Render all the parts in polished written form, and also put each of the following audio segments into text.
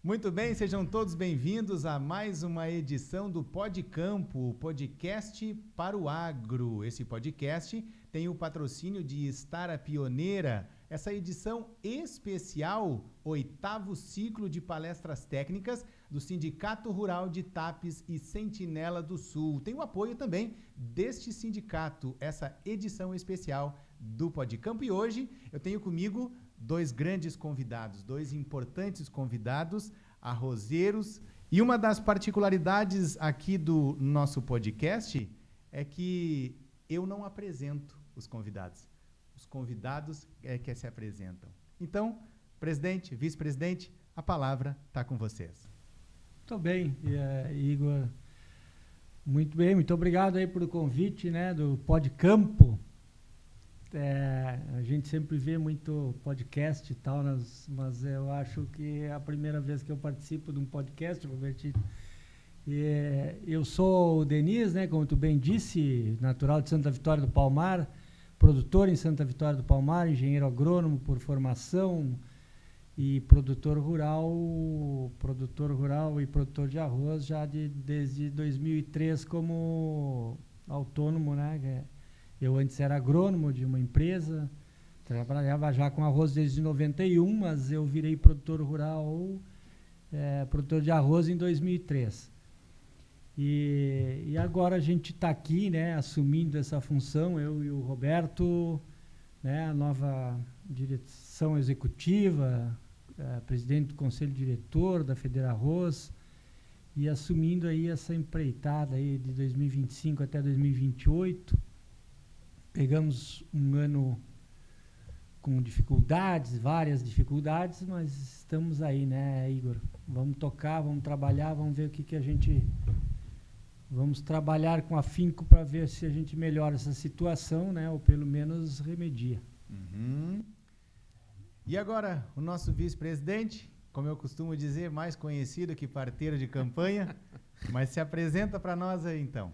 Muito bem, sejam todos bem-vindos a mais uma edição do Podcampo, o podcast para o agro. Esse podcast tem o patrocínio de Estara Pioneira, essa edição especial, 8º ciclo de palestras técnicas do Sindicato Rural de Tapes e Sentinela do Sul. Tem o apoio também deste sindicato, essa edição especial do Podcampo. E hoje eu tenho comigo dois grandes convidados, dois importantes convidados, arrozeiros. E uma das particularidades aqui do nosso podcast é que eu não apresento os convidados. Os convidados é que se apresentam. Então, presidente, vice-presidente, a palavra está com vocês. Muito bem, Igor. Muito bem, muito obrigado aí pelo convite, né, do Podcampo. A gente sempre vê muito podcast e tal, mas eu acho que é a primeira vez que eu participo de um podcast, Robertito. Eu sou o Denis, né, como tu bem disse, natural de Santa Vitória do Palmar, produtor em Santa Vitória do Palmar, engenheiro agrônomo por formação e produtor rural e produtor de arroz já desde 2003 como autônomo, né? Eu antes era agrônomo de uma empresa, trabalhava já com arroz desde 91, mas eu virei produtor rural, produtor de arroz em 2003. E agora a gente está aqui, né, assumindo essa função, eu e o Roberto, né, a nova direção executiva, presidente do conselho diretor da Federarroz, e assumindo aí essa empreitada aí de 2025 até 2028. Pegamos um ano com dificuldades, várias dificuldades, mas estamos aí, né, Igor? Vamos tocar, vamos trabalhar, vamos ver o que a gente... Vamos trabalhar com afinco para ver se a gente melhora essa situação, né, ou pelo menos remedia. Uhum. E agora, o nosso vice-presidente, como eu costumo dizer, mais conhecido que parteiro de campanha, mas se apresenta para nós aí, então.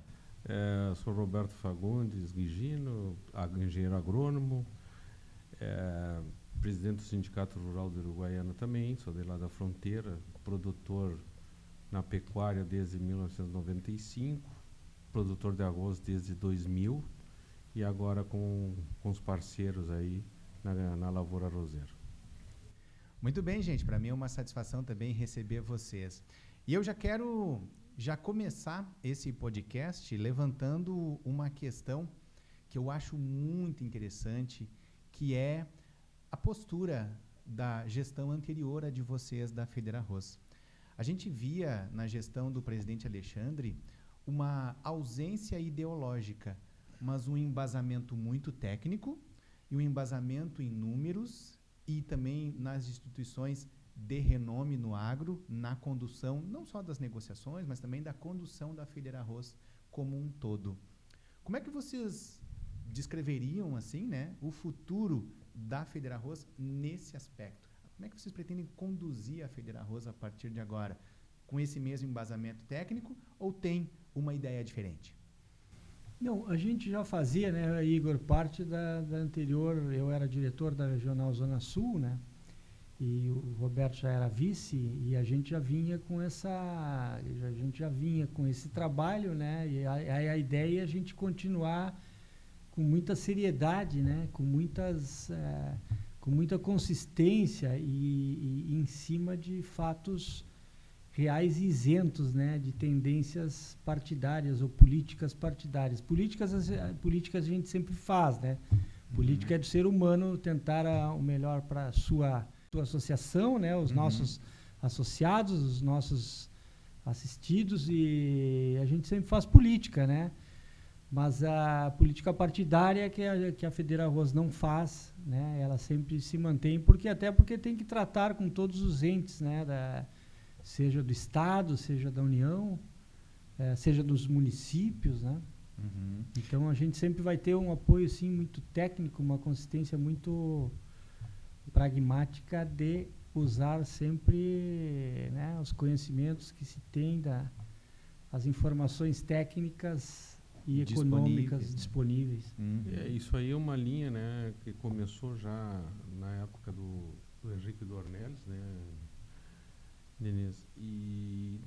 Sou Roberto Fagundes Guigino, engenheiro agrônomo, presidente do Sindicato Rural do Uruguaiana também, sou de lá da fronteira, produtor na pecuária desde 1995, produtor de arroz desde 2000 e agora com os parceiros aí na lavoura arrozeira. Muito bem, gente, para mim é uma satisfação também receber vocês. E eu já quero começar esse podcast levantando uma questão que eu acho muito interessante, que é a postura da gestão anterior à de vocês da Federarroz. A gente via na gestão do presidente Alexandre uma ausência ideológica, mas um embasamento muito técnico e um embasamento em números e também nas instituições de renome no agro, na condução, não só das negociações, mas também da condução da Federarroz como um todo. Como é que vocês descreveriam, assim, né, o futuro da Federarroz nesse aspecto? Como é que vocês pretendem conduzir a Federarroz a partir de agora? Com esse mesmo embasamento técnico ou tem uma ideia diferente? Não, a gente já fazia, né, Igor, parte da anterior, eu era diretor da Regional Zona Sul, né, e o Roberto já era vice, e a gente já vinha com esse trabalho, né, e a ideia é a gente continuar com muita seriedade, né, com muita consistência e em cima de fatos reais e isentos, né, de tendências partidárias ou políticas partidárias. Políticas a gente sempre faz, né? Política é do ser humano tentar o melhor para a sua associação, né, os nossos associados, os nossos assistidos, e a gente sempre faz política, né? Mas a política partidária que a Federarroz não faz, né? Ela sempre se mantém, porque tem que tratar com todos os entes, né? Seja do Estado, seja da União, seja dos municípios, né? Então a gente sempre vai ter um apoio assim, muito técnico, uma consistência muito pragmática de usar sempre, né, os conhecimentos que se tem, as informações técnicas e econômicas disponíveis. Isso aí é uma linha, né, que começou já na época do Henrique Dornelles, né, Denise, e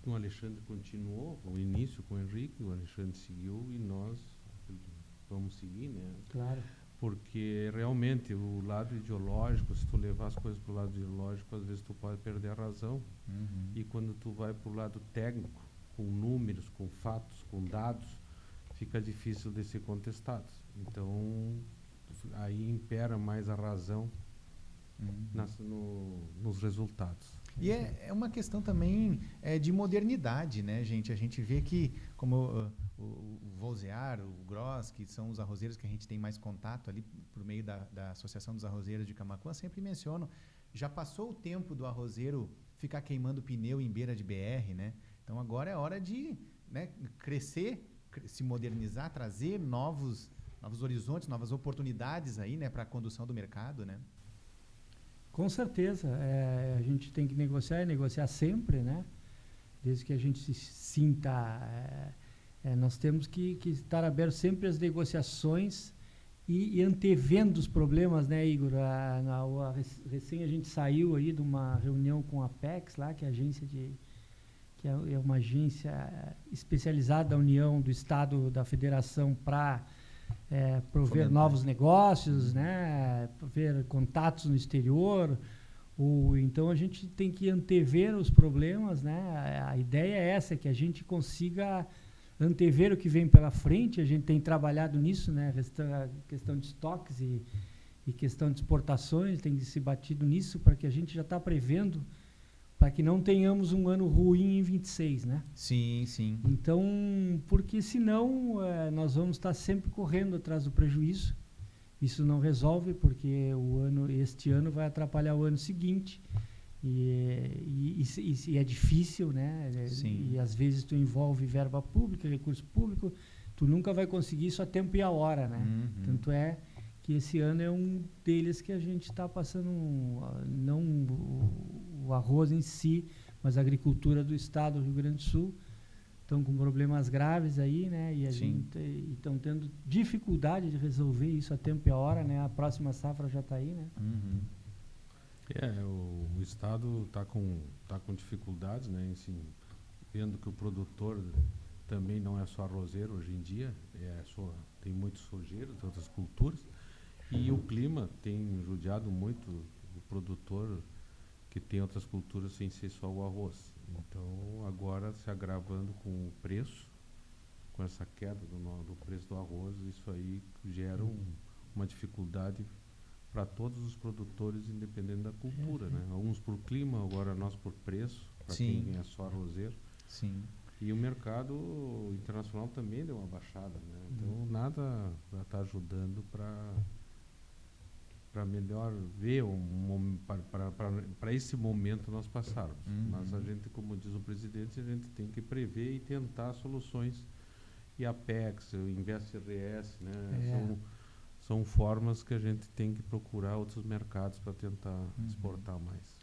o Alexandre continuou, o início com o Henrique, o Alexandre seguiu e nós vamos seguir, né? Claro. Porque realmente o lado ideológico, se tu levar as coisas para o lado ideológico, às vezes tu pode perder a razão. E quando tu vai para o lado técnico, com números, com fatos, com dados, fica difícil de ser contestado. Então, aí impera mais a razão nos resultados. E é uma questão também de modernidade, né, gente? A gente vê que, como o Volzear, o Gross, que são os arrozeiros que a gente tem mais contato ali por meio da Associação dos Arrozeiros de Camaquã, sempre mencionam, já passou o tempo do arrozeiro ficar queimando pneu em beira de BR, né? Então agora é hora de, né, crescer, se modernizar, trazer novos horizontes, novas oportunidades aí, né, para a condução do mercado, né? Com certeza. A gente tem que negociar e negociar sempre, né? Desde que a gente se sinta... nós temos que estar abertos sempre às negociações e antevendo os problemas, né, Igor? Recém a gente saiu aí de uma reunião com a Apex, lá, que é a agência que é uma agência especializada da União, do Estado, da Federação para prover novos negócios, né, prover contatos no exterior. Então a gente tem que antever os problemas, né? A ideia é essa, que a gente consiga antever o que vem pela frente. A gente tem trabalhado nisso, né? A questão de estoques e questão de exportações, tem se batido nisso para que a gente já está prevendo para que não tenhamos um ano ruim em 26, né? Sim, sim. Então, porque senão nós vamos estar sempre correndo atrás do prejuízo. Isso não resolve, porque este ano vai atrapalhar o ano seguinte. E é difícil, né? Sim. E às vezes tu envolve verba pública, recurso público, tu nunca vai conseguir isso a tempo e a hora, né? Tanto é que esse ano é um deles que a gente está passando, não o arroz em si, mas a agricultura do estado do Rio Grande do Sul estão com problemas graves aí, né? E estão tendo dificuldade de resolver isso a tempo e a hora, né? A próxima safra já está aí, né? O estado está com dificuldades, né? Assim, vendo que o produtor também não é só arrozeiro hoje em dia, tem muitos sojeiros, outras culturas, e o clima tem judiado muito o produtor que tem outras culturas sem ser só o arroz. Então, agora se agravando com o preço, com essa queda do preço do arroz, isso aí gera uma dificuldade para todos os produtores, independente da cultura, né? Alguns por clima, agora nós por preço, para quem é só arrozeiro. Sim. E o mercado internacional também deu uma baixada, né? Então, nada está ajudando para melhor ver para esse momento nós passarmos. Mas a gente, como diz o presidente, a gente tem que prever e tentar soluções. E a Apex, o Invest RS, né? São formas que a gente tem que procurar outros mercados para tentar exportar mais.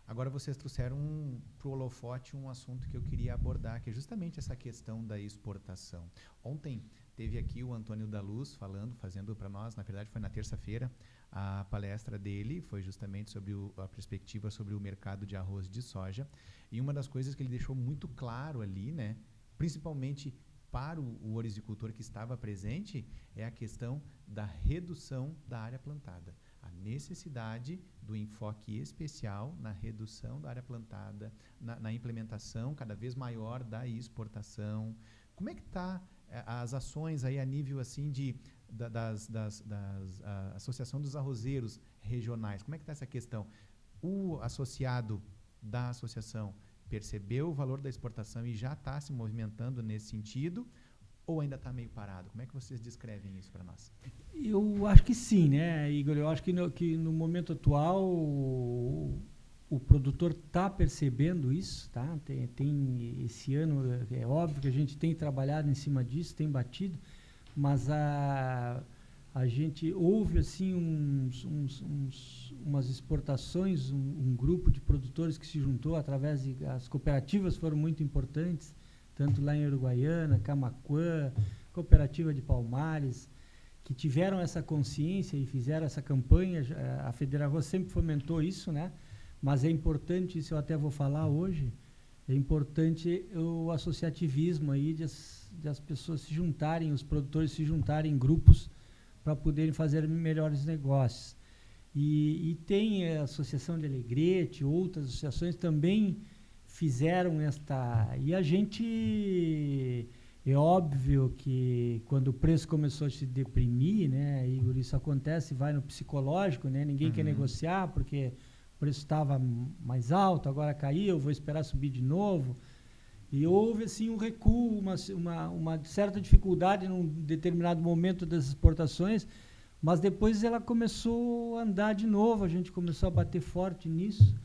Agora vocês trouxeram para o holofote um assunto que eu queria abordar, que é justamente essa questão da exportação. Ontem teve aqui o Antônio da Luz fazendo para nós, na verdade foi na terça-feira, a palestra dele foi justamente sobre a perspectiva sobre o mercado de arroz de soja. E uma das coisas que ele deixou muito claro ali, né, principalmente para o orizicultor que estava presente, é a questão da redução da área plantada. A necessidade do enfoque especial na redução da área plantada, na implementação cada vez maior da exportação. Como é que está as ações aí a nível assim da Associação dos Arrozeiros Regionais? Como é que está essa questão? O associado da associação percebeu o valor da exportação e já está se movimentando nesse sentido, ou ainda está meio parado? Como é que vocês descrevem isso para nós? Eu acho que sim, né, Igor? Eu acho que no momento atual o produtor está percebendo isso, tá? Tem esse ano, é óbvio que a gente tem trabalhado em cima disso, tem batido, mas a gente houve assim umas exportações, um grupo de produtores que se juntou através as cooperativas foram muito importantes, tanto lá em Uruguaiana, Camaquã, Cooperativa de Palmares, que tiveram essa consciência e fizeram essa campanha. A Federarroz sempre fomentou isso, né? Mas é importante, isso eu até vou falar hoje, é importante o associativismo aí de as pessoas se juntarem, os produtores se juntarem em grupos para poderem fazer melhores negócios. E tem a Associação de Alegrete, outras associações também fizeram esta... E a gente... É óbvio que quando o preço começou a se deprimir, né, Igor, isso acontece, vai no psicológico, né, ninguém quer negociar porque o preço estava mais alto, agora caiu, vou esperar subir de novo. E houve assim um recuo, uma certa dificuldade num determinado momento das exportações, mas depois ela começou a andar de novo, a gente começou a bater forte nisso.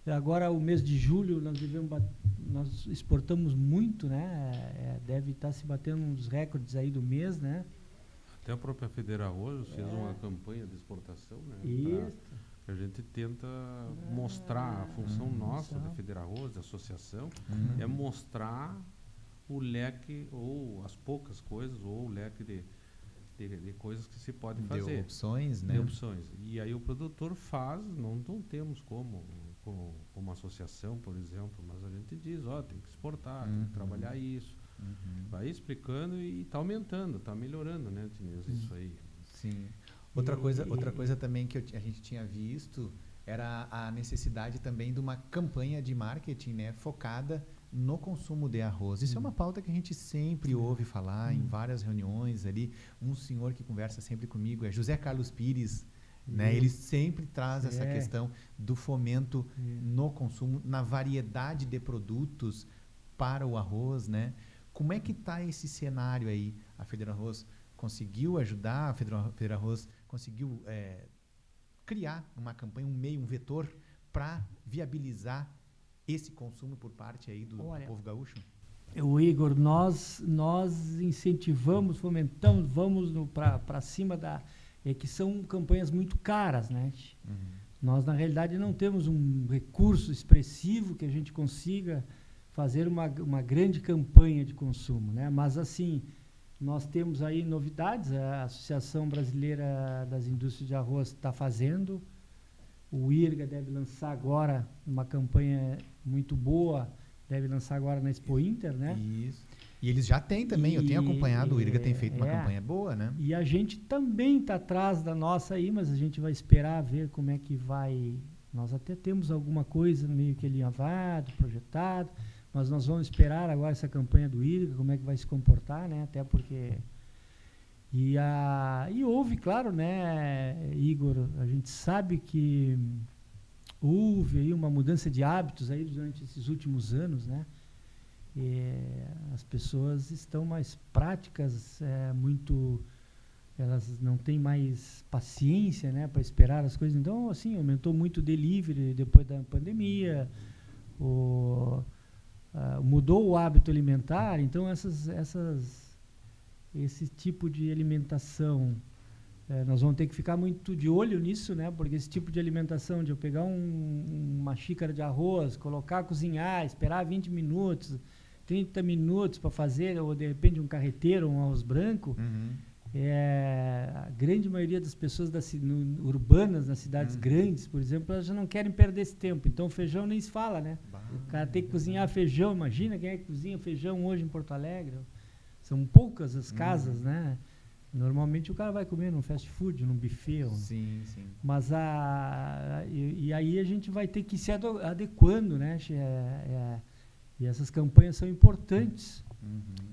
Agora, o mês de julho, nós exportamos muito, né? Deve estar se batendo um dos recordes aí do mês, né? Até a própria Federarroz fez uma campanha de exportação, né? Isso. A gente tenta mostrar a função nossa da Federarroz, da associação, é mostrar o leque, ou as poucas coisas, ou o leque de coisas que se pode fazer. De opções, né? De opções. E aí o produtor faz, não temos como associação, por exemplo, mas a gente diz, tem que exportar, tem que trabalhar isso. Vai explicando e está aumentando, está melhorando, né, Tinês, isso aí. Sim. Outra coisa também que a gente tinha visto era a necessidade também de uma campanha de marketing, né, focada no consumo de arroz. Isso é uma pauta que a gente sempre ouve falar em várias reuniões ali. Um senhor que conversa sempre comigo é José Carlos Pires, né? Ele sempre traz essa questão do fomento no consumo, na variedade de produtos para o arroz, né? Como é que está esse cenário aí? A Federarroz conseguiu ajudar, a Federarroz conseguiu criar uma campanha, um meio, um vetor para viabilizar esse consumo por parte aí do povo gaúcho? O Igor, nós incentivamos, fomentamos, vamos para cima que são campanhas muito caras, né? Nós, na realidade, não temos um recurso expressivo que a gente consiga fazer uma grande campanha de consumo, né? Mas, assim, nós temos aí novidades, a Associação Brasileira das Indústrias de Arroz está fazendo, o IRGA deve lançar agora uma campanha muito boa, deve lançar agora na Expo Inter, né? Isso. E eles já têm também, eu tenho acompanhado, o IRGA tem feito uma campanha boa, né? E a gente também está atrás da nossa aí, mas a gente vai esperar ver como é que vai. Nós até temos alguma coisa meio que alinhavado, projetado, mas nós vamos esperar agora essa campanha do IRGA, como é que vai se comportar, né? Até porque... E houve, claro, né, Igor, a gente sabe que houve aí uma mudança de hábitos aí durante esses últimos anos, né? As pessoas estão mais práticas, elas não têm mais paciência, né, para esperar as coisas. Então, assim, aumentou muito o delivery depois da pandemia, mudou o hábito alimentar. Então, esse tipo de alimentação, nós vamos ter que ficar muito de olho nisso, né? Porque esse tipo de alimentação, de eu pegar uma xícara de arroz, colocar, cozinhar, esperar 20 minutos, 30 minutos para fazer, ou de repente um carreteiro, um arroz branco, a grande maioria das pessoas urbanas, nas cidades grandes, por exemplo, elas já não querem perder esse tempo. Então o feijão nem se fala, né? O cara tem que cozinhar feijão, imagina quem é que cozinha feijão hoje em Porto Alegre. São poucas as casas, né? Normalmente o cara vai comer num fast food, num buffet. Sim, sim. Mas e aí a gente vai ter que ir se adequando, né? E essas campanhas são importantes.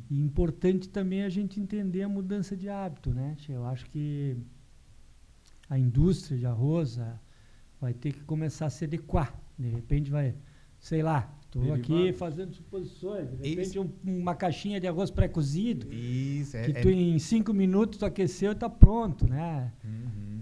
E importante também a gente entender a mudança de hábito, né? Eu acho que a indústria de arroz vai ter que começar a se adequar. De repente vai, sei lá, estou aqui fazendo suposições. De repente uma caixinha de arroz pré-cozido. Isso, tu em 5 minutos tu aqueceu e está pronto, né?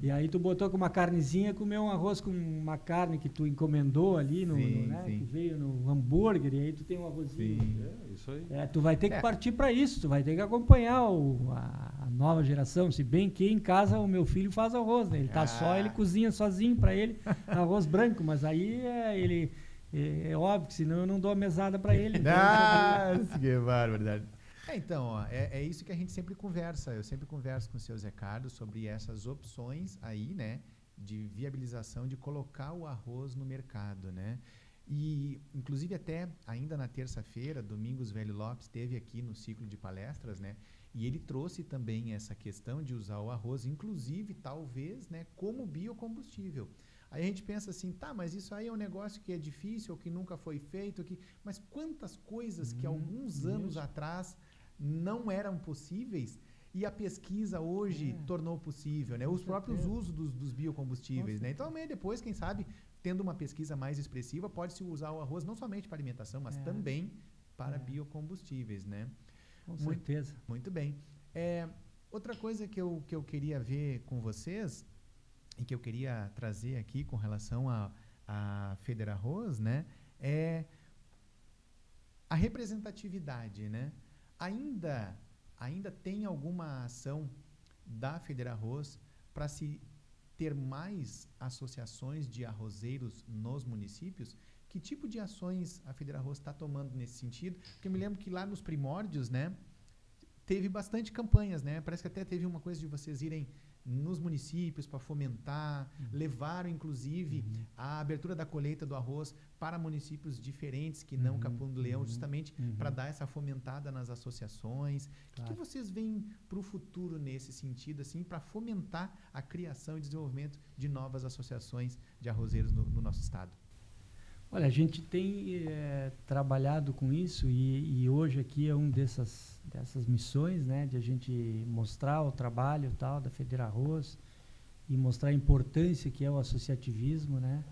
E aí tu botou com uma carnezinha, comeu um arroz com uma carne que tu encomendou ali, né? Que veio no hambúrguer, e aí tu tem um arrozinho. Isso aí. Tu vai ter que partir para isso, tu vai ter que acompanhar a nova geração, se bem que em casa o meu filho faz arroz, né? Ele tá só, ele cozinha sozinho para ele, arroz branco, mas aí ele... É óbvio que senão eu não dou a mesada para ele. Então que barbaridade. Então, é isso que a gente sempre conversa. Eu sempre converso com o seu Zé Carlos sobre essas opções aí, né? de viabilização de colocar o arroz no mercado, né? E, inclusive, até ainda na terça-feira, Domingos Velho Lopes esteve aqui no ciclo de palestras, né? E ele trouxe também essa questão de usar o arroz, inclusive, talvez, né, como biocombustível. Aí a gente pensa assim, tá, mas isso aí é um negócio que é difícil, ou que nunca foi feito, mas quantas coisas que alguns anos atrás não eram possíveis e a pesquisa hoje tornou possível, né? Os próprios usos dos biocombustíveis, né? Então, amanhã depois, quem sabe, tendo uma pesquisa mais expressiva, pode-se usar o arroz não somente para alimentação, mas também para biocombustíveis, né? Com certeza. Muito bem. Outra coisa que eu queria ver com vocês e que eu queria trazer aqui com relação a Federarroz, né, é a representatividade, né? Ainda tem alguma ação da Federarroz para se ter mais associações de arrozeiros nos municípios? Que tipo de ações a Federarroz está tomando nesse sentido? Porque eu me lembro que lá nos primórdios, né, teve bastante campanhas, né? Parece que até teve uma coisa de vocês irem nos municípios para fomentar, levaram inclusive a abertura da colheita do arroz para municípios diferentes que não Capão do Leão, justamente para dar essa fomentada nas associações. O que vocês veem para o futuro nesse sentido, assim, para fomentar a criação e desenvolvimento de novas associações de arrozeiros no nosso estado? Olha, a gente tem trabalhado com isso e hoje aqui é uma dessas missões, né, de a gente mostrar o trabalho tal da Federarroz e mostrar a importância que é o associativismo, né,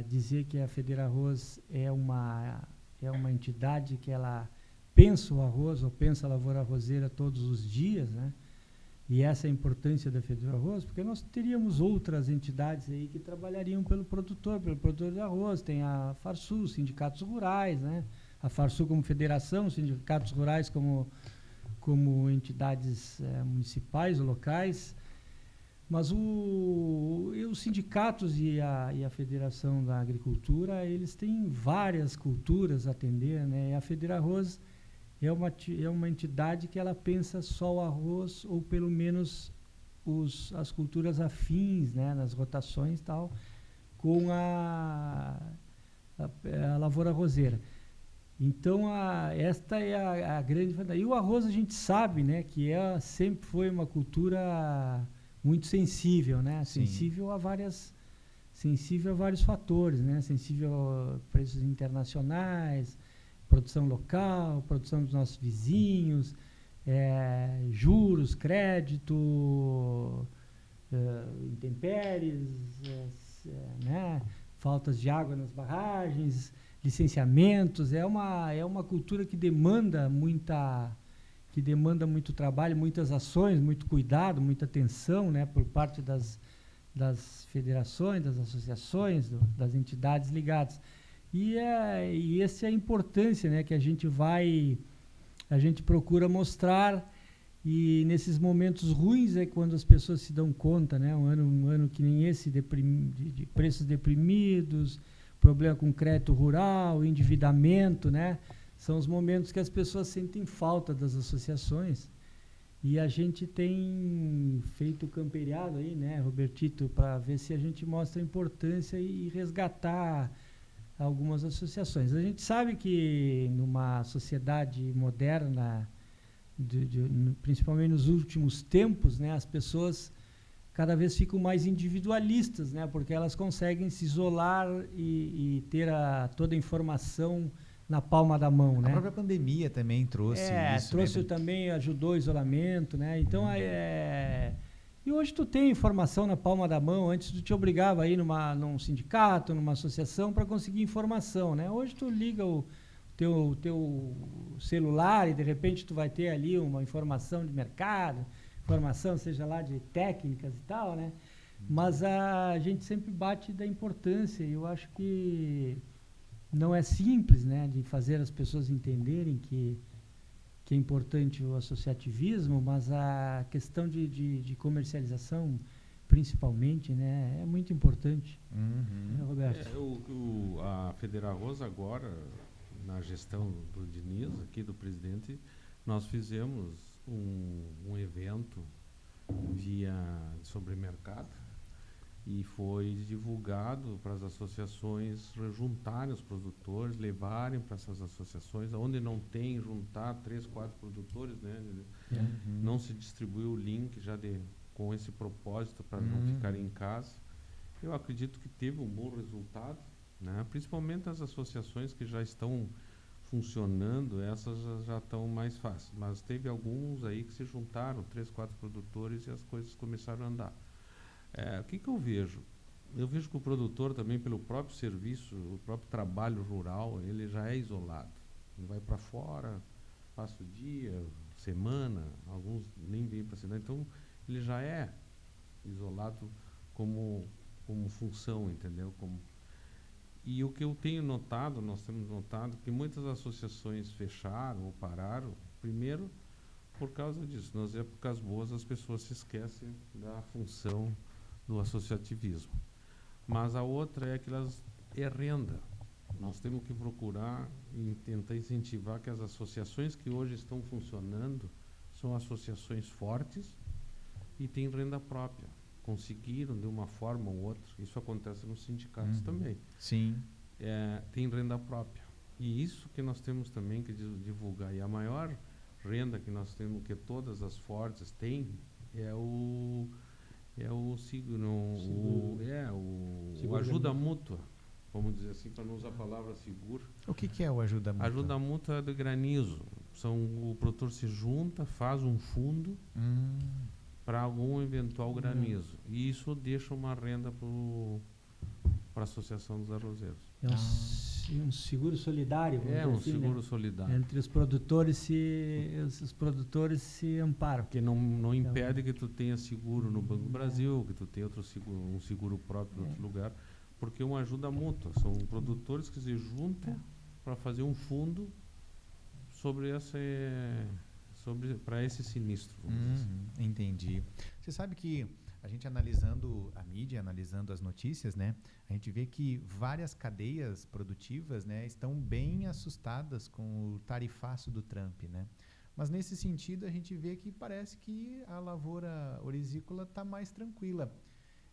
dizer que a Federarroz é uma entidade que ela pensa o arroz ou pensa a lavoura arrozeira todos os dias, né, e essa é a importância da Federarroz, porque nós teríamos outras entidades aí que trabalhariam pelo produtor de arroz. Tem a Farsul, sindicatos rurais, né? A Farsul como federação, sindicatos rurais como entidades municipais ou locais. Mas os sindicatos e a Federação da Agricultura, eles têm várias culturas a atender, né? E a Federarroz é uma entidade que ela pensa só o arroz, ou pelo menos as culturas afins, né, nas rotações e tal, com a lavoura arrozeira. Então, esta é a grande vantagem. E o arroz a gente sabe, né, que sempre foi uma cultura muito sensível, né, sensível a vários fatores, né, sensível a preços internacionais, produção local, produção dos nossos vizinhos, juros, crédito, intempéries, né, faltas de água nas barragens, licenciamentos. É uma cultura que demanda muito trabalho, muitas ações, muito cuidado, muita atenção, né, por parte das federações, das associações, das entidades ligadas. E essa é a importância, né, que a gente procura mostrar, e nesses momentos ruins é quando as pessoas se dão conta, né, um ano que nem esse, de preços deprimidos, problema com crédito rural, endividamento, né, são os momentos que as pessoas sentem falta das associações. E a gente tem feito camperiado aí, né, Robertito, para ver se a gente mostra a importância e resgatar algumas associações. A gente sabe que numa sociedade moderna, principalmente nos últimos tempos, né, as pessoas cada vez ficam mais individualistas, né, porque elas conseguem se isolar e ter toda a informação na palma da mão, né? A própria pandemia também trouxe isso. Trouxe, né? Também ajudou o isolamento, né? Então, e hoje tu tem informação na palma da mão. Antes tu te obrigava a ir num sindicato, numa associação para conseguir informação, né? Hoje tu liga o teu celular e de repente tu vai ter ali uma informação de mercado, informação seja lá de técnicas e tal, né? Mas a gente sempre bate da importância, e eu acho que não é simples, né, de fazer as pessoas entenderem que é importante o associativismo, mas a questão de comercialização, principalmente, né, é muito importante. Né, Roberto? A Federarroz agora, na gestão do Diniz, aqui do presidente, nós fizemos um evento sobre mercado, E foi divulgado para as associações juntarem os produtores, levarem para essas associações, onde não tem, juntar 3, 4 produtores, né? Não se distribuiu o link já com esse propósito para não ficarem em casa. Eu acredito que teve um bom resultado, né? Principalmente as associações que já estão funcionando, essas já estão mais fáceis. Mas teve alguns aí que se juntaram, 3, 4 produtores, e as coisas começaram a andar. O que eu vejo? Eu vejo que o produtor também, pelo próprio serviço, o próprio trabalho rural, ele já é isolado. Ele vai para fora, passa o dia, semana, alguns nem vêm para a cidade. Então, ele já é isolado como função, entendeu? E o que eu tenho notado, nós temos notado, que muitas associações fecharam ou pararam, primeiro, por causa disso. Nas épocas boas, as pessoas se esquecem da função do associativismo. Mas a outra é que é renda. Nós temos que procurar e tentar incentivar que as associações que hoje estão funcionando são associações fortes e têm renda própria. Conseguiram de uma forma ou outra. Isso acontece nos sindicatos também. Sim. Tem renda própria. E isso que nós temos também que divulgar. E a maior renda que nós temos, que todas as fortes têm, é o ajuda mútua, vamos dizer assim, para não usar a palavra seguro. O que é o ajuda mútua? Ajuda mútua é do granizo. O produtor se junta, faz um fundo para algum eventual granizo. E isso deixa uma renda para a Associação dos Arrozeiros. É um seguro solidário. É um assim, seguro né? solidário. Entre os produtores se amparam. Porque não impede que tu tenha seguro no Banco do Brasil, que tu tenha um seguro próprio em outro lugar, porque é uma ajuda mútua. São produtores que se juntam para fazer um fundo para esse sinistro. Entendi. Você sabe que a gente analisando a mídia, analisando as notícias, né, a gente vê que várias cadeias produtivas, né, estão bem assustadas com o tarifaço do Trump, né? Mas nesse sentido a gente vê que parece que a lavoura orizícola está mais tranquila.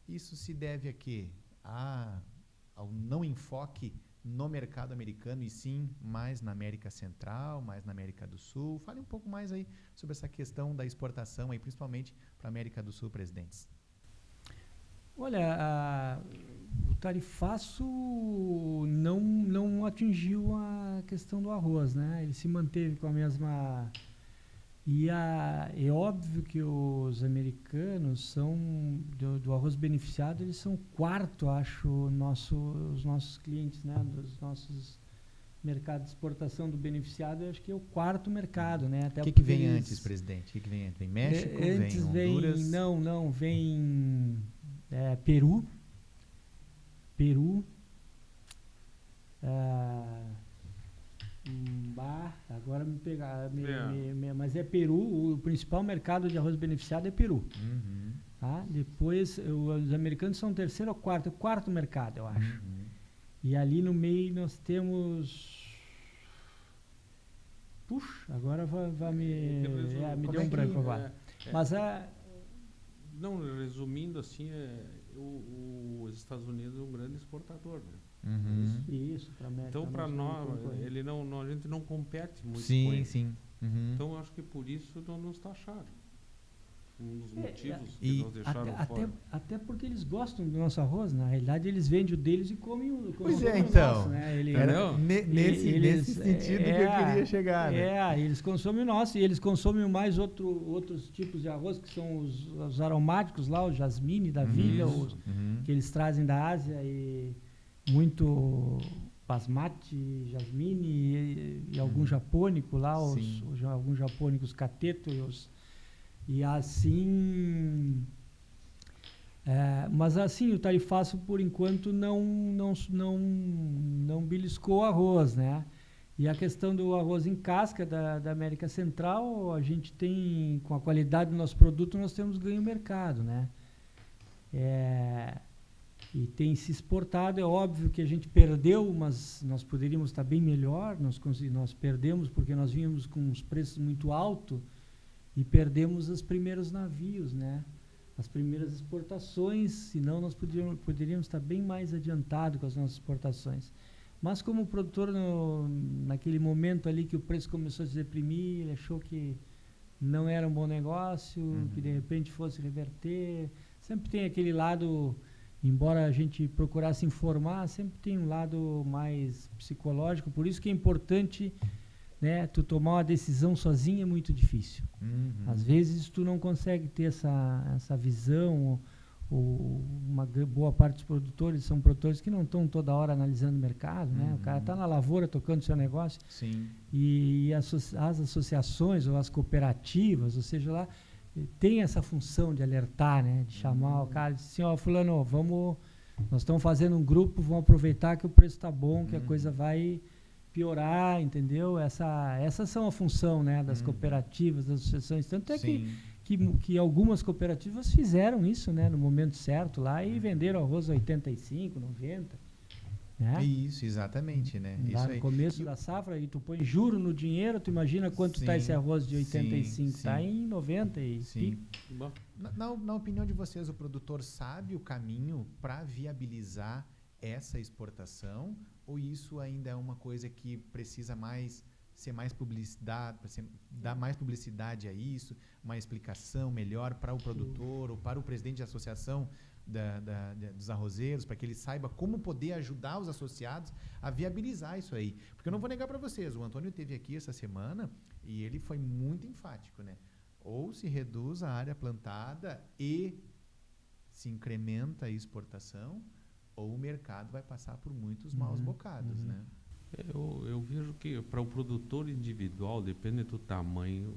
Isso se deve a quê? Ao não enfoque no mercado americano e sim mais na América Central, mais na América do Sul. Fale um pouco mais aí sobre essa questão da exportação aí, principalmente para a América do Sul, presidentes. Olha, o tarifaço não atingiu a questão do arroz, né? Ele se manteve com a mesma... é óbvio que os americanos são, do arroz beneficiado, eles são o quarto, acho, os nossos clientes, né? Dos nossos mercados de exportação do beneficiado, eu acho que é o quarto mercado, né? O que vem antes, presidente? O que vem antes? Vem México, vem Honduras? Vem Peru, agora me pegar, mas é Peru, o principal mercado de arroz beneficiado é Peru. Tá? Depois, os americanos são o terceiro ou quarto mercado, eu acho. E ali no meio nós temos... Puxa, agora me deu um branco agora. Mas não, resumindo assim, os Estados Unidos é um grande exportador, né? Isso, para América. Então, para nós, a gente não compete muito com ele. Sim. Então, acho que por isso não nos taxaram. Um dos motivos que nos deixaram fora. Até porque eles gostam do nosso arroz, na realidade eles vendem o deles e comem o Pois é, então. Nosso, né? Nesse sentido que eu queria chegar. Né? Eles consomem o nosso e eles consomem mais outros tipos de arroz, que são os aromáticos lá, o jasmine da vilha, que eles trazem da Ásia, e muito basmati, jasmine e algum japônico lá, alguns japônicos cateto e assim... mas assim, o tarifaço por enquanto não beliscou o arroz, né? E a questão do arroz em casca da América Central, a gente tem, com a qualidade do nosso produto, nós temos ganho mercado, né? E tem se exportado. É óbvio que a gente perdeu, mas nós poderíamos estar bem melhor. Nós perdemos porque nós vínhamos com os preços muito altos e perdemos os primeiros navios, né? as primeiras exportações, senão nós poderíamos estar bem mais adiantado com as nossas exportações. Mas como o produtor, naquele momento ali que o preço começou a se deprimir, ele achou que não era um bom negócio, que de repente fosse reverter. Sempre tem aquele lado, embora a gente procurasse informar, sempre tem um lado mais psicológico. Por isso que é importante, né, tu tomar uma decisão sozinho é muito difícil. Às vezes tu não consegue ter essa visão, ou uma boa parte dos produtores são produtores que não estão toda hora analisando o mercado, né? O cara está na lavoura tocando seu negócio. Sim. E as associações ou as cooperativas, ou seja lá, tem essa função de alertar, né? De chamar o cara e dizer assim, ó, fulano, nós estamos fazendo um grupo, vamos aproveitar que o preço está bom, que a coisa vai piorar, entendeu? Essas são a função, né, das cooperativas, das associações. Tanto é que algumas cooperativas fizeram isso, né, no momento certo lá e venderam arroz a 85, 90. Né? Isso, exatamente, né? Lá Isso no aí. começo da safra, e tu põe juro no dinheiro, tu imagina quanto está esse arroz de 85, está em 90 e pico. Na opinião de vocês, o produtor sabe o caminho para viabilizar essa exportação, ou isso ainda é uma coisa que precisa ser mais publicidade, dar mais publicidade a isso, uma explicação melhor para o produtor ou para o presidente de associação dos arrozeiros, para que ele saiba como poder ajudar os associados a viabilizar isso aí? Porque eu não vou negar para vocês, o Antônio esteve aqui essa semana e ele foi muito enfático, né? Ou se reduz a área plantada e se incrementa a exportação, ou o mercado vai passar por muitos maus bocados, né? Eu vejo que para o produtor individual, depende do tamanho,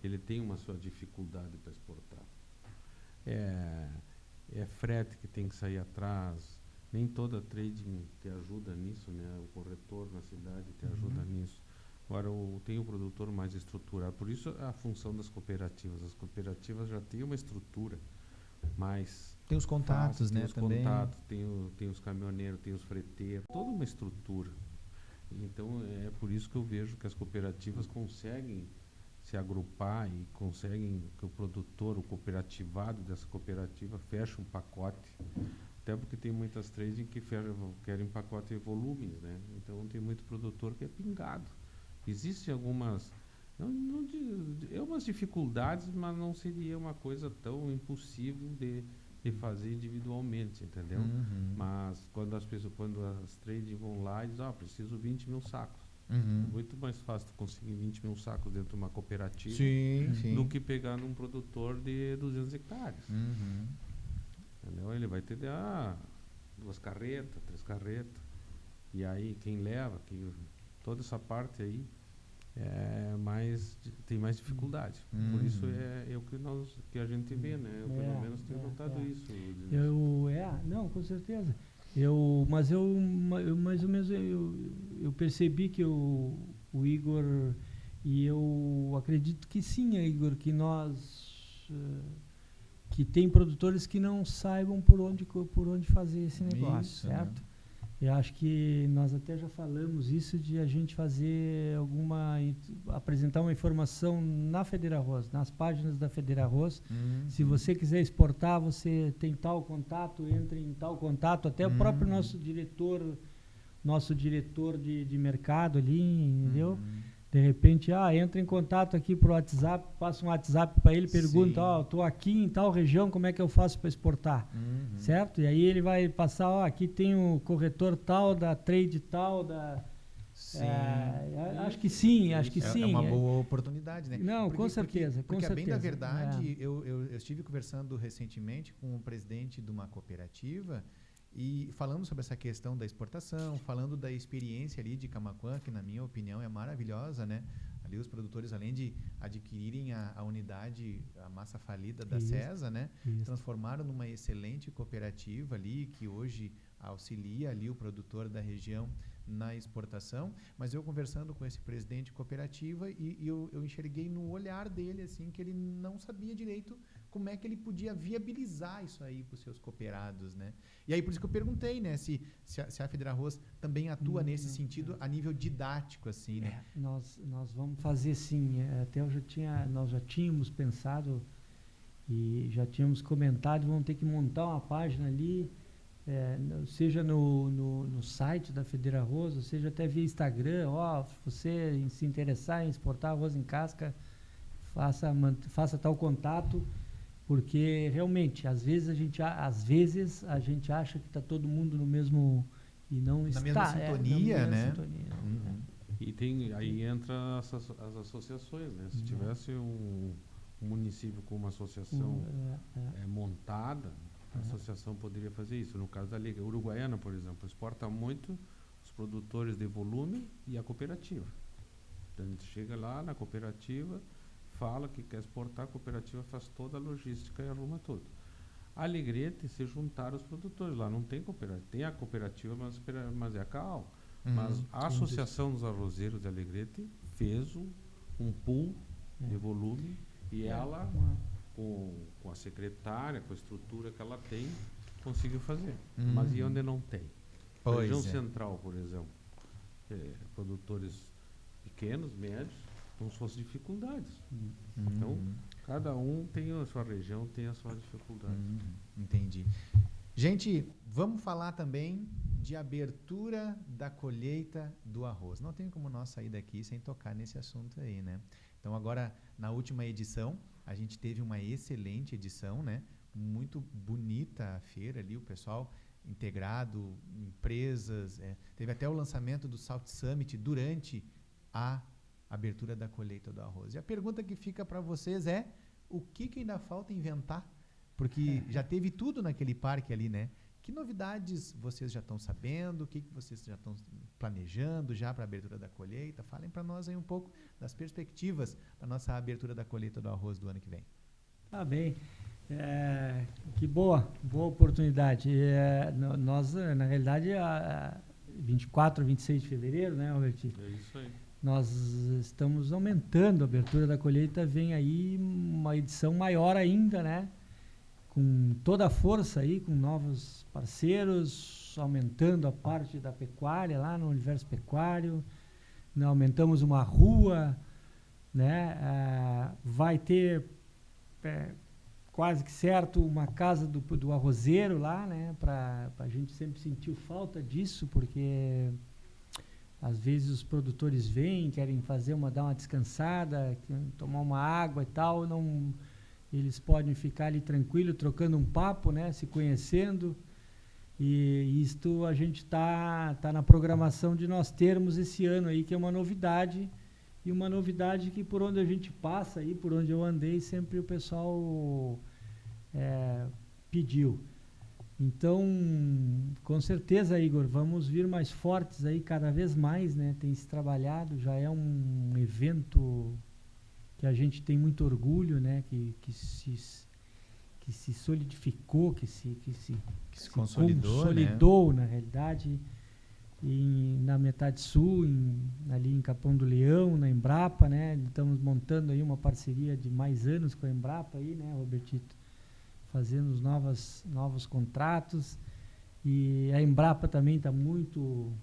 ele tem uma sua dificuldade para exportar. É frete que tem que sair atrás, nem toda trading te ajuda nisso, né? O corretor na cidade te ajuda nisso. Agora, tem o produtor mais estruturado, por isso a função das cooperativas. As cooperativas já têm uma estrutura mais... Tem os contatos, fácil, né? Tem contatos, tem os caminhoneiros, tem os freteiros, toda uma estrutura. Então, é por isso que eu vejo que as cooperativas conseguem se agrupar e conseguem que o produtor, o cooperativado dessa cooperativa, feche um pacote. Até porque tem muitas trading que querem pacote de volumes, né? Então, tem muito produtor que é pingado. Existem algumas... umas dificuldades, mas não seria uma coisa tão impossível de fazer individualmente, entendeu? Mas quando as trades vão lá e dizem, preciso 20 mil sacos. É muito mais fácil tu conseguir 20 mil sacos dentro de uma cooperativa do que pegar num produtor de 200 hectares. Entendeu? Ele vai ter 2 carretas, 3 carretas. E aí quem leva, toda essa parte aí, tem mais dificuldade. Por isso é o que a gente vê, né? Eu pelo menos tenho notado isso. Não, com certeza. Mas eu mais ou menos eu percebi que o Igor, e eu acredito que sim, Igor, que que tem produtores que não saibam por onde fazer esse negócio, isso, certo? Né? Eu acho que nós até já falamos isso, de a gente apresentar uma informação na Federarroz, nas páginas da Federarroz. Se você quiser exportar, você tem tal contato, entre em tal contato, até o próprio nosso diretor de mercado ali, entendeu? De repente, entra em contato aqui por WhatsApp, passa um WhatsApp para ele, pergunta, estou aqui em tal região, como é que eu faço para exportar? Certo? E aí ele vai passar, aqui tem o corretor tal, da trade tal, acho que sim, acho que sim. É uma boa oportunidade, né? Não, com certeza. Porque bem da verdade, eu estive conversando recentemente com o presidente de uma cooperativa, e falando sobre essa questão da exportação, falando da experiência ali de Camaquã, que na minha opinião é maravilhosa, né? Ali os produtores, além de adquirirem a unidade, a massa falida da CESA, né? Transformaram numa excelente cooperativa ali, que hoje auxilia ali o produtor da região na exportação. Mas eu conversando com esse presidente de cooperativa, e eu enxerguei no olhar dele assim que ele não sabia direito como é que ele podia viabilizar isso aí para os seus cooperados, né? E aí por isso que eu perguntei, né, se a Federarroz também atua nesse sentido a nível didático, assim, né? Nós vamos fazer sim. Até nós já tínhamos pensado E já tínhamos comentado, vamos ter que montar uma página ali, seja no site da Federarroz, ou seja até via Instagram. Se você se interessar em exportar arroz em casca, faça tal contato, porque realmente, às vezes a gente acha que está todo mundo no mesmo, e não está. Mesma sintonia, né? Sintonia, Uhum. E aí entra as associações, né? Se tivesse um município com uma associação montada, a associação poderia fazer isso. No caso da Liga Uruguaiana, por exemplo, exporta muito os produtores de volume e a cooperativa. Então a gente chega lá na cooperativa, fala que quer exportar, a cooperativa faz toda a logística e arruma tudo. A Alegrete se juntaram os produtores lá, não tem cooperativa, tem a cooperativa, mas é a CAAL. Mas a Associação dos Arrozeiros de Alegrete fez um pool de volume e ela, com a secretária, com a estrutura que ela tem, conseguiu fazer. Mas e onde não tem? A região central, por exemplo, produtores pequenos, médios, com suas dificuldades. Então, cada um tem a sua região, tem a sua dificuldade. Entendi. Gente, vamos falar também de abertura da colheita do arroz. Não tem como nós sair daqui sem tocar nesse assunto aí, né? Então, agora, na última edição, a gente teve uma excelente edição, né? Muito bonita a feira ali, o pessoal integrado, empresas. Teve até o lançamento do Salt Summit durante a abertura da colheita do arroz. E a pergunta que fica para vocês é: o que ainda falta inventar? Porque já teve tudo naquele parque ali, né? Que novidades vocês já estão sabendo? O que vocês já estão planejando já para a abertura da colheita? Falem para nós aí um pouco das perspectivas para a nossa abertura da colheita do arroz do ano que vem. Tá bem. Que boa oportunidade. Nós, na realidade, 24 a 26 de fevereiro, né, Robertinho? É isso aí. Nós estamos aumentando a abertura da colheita, vem aí uma edição maior ainda, né? Com toda a força aí, com novos parceiros, aumentando a parte da pecuária lá no universo pecuário, né? Aumentamos uma rua, né? Vai ter quase que certo uma casa do arrozeiro lá, né? Para a gente sempre sentiu falta disso, porque às vezes os produtores vêm, querem dar uma descansada, tomar uma água e tal, eles podem ficar ali tranquilo, trocando um papo, né, se conhecendo. E isto a gente tá na programação de nós termos esse ano aí, que é uma novidade, e uma novidade que por onde a gente passa aí, por onde eu andei, sempre o pessoal pediu. Então, com certeza, Igor, vamos vir mais fortes aí cada vez mais, né? Tem se trabalhado, já é um evento que a gente tem muito orgulho, né? Que se solidificou, que se consolidou, né? Na realidade, na metade sul, ali em Capão do Leão, na Embrapa, né? Estamos montando aí uma parceria de mais anos com a Embrapa aí, né, Robertito? Fazendo os novos contratos, e a Embrapa também está muito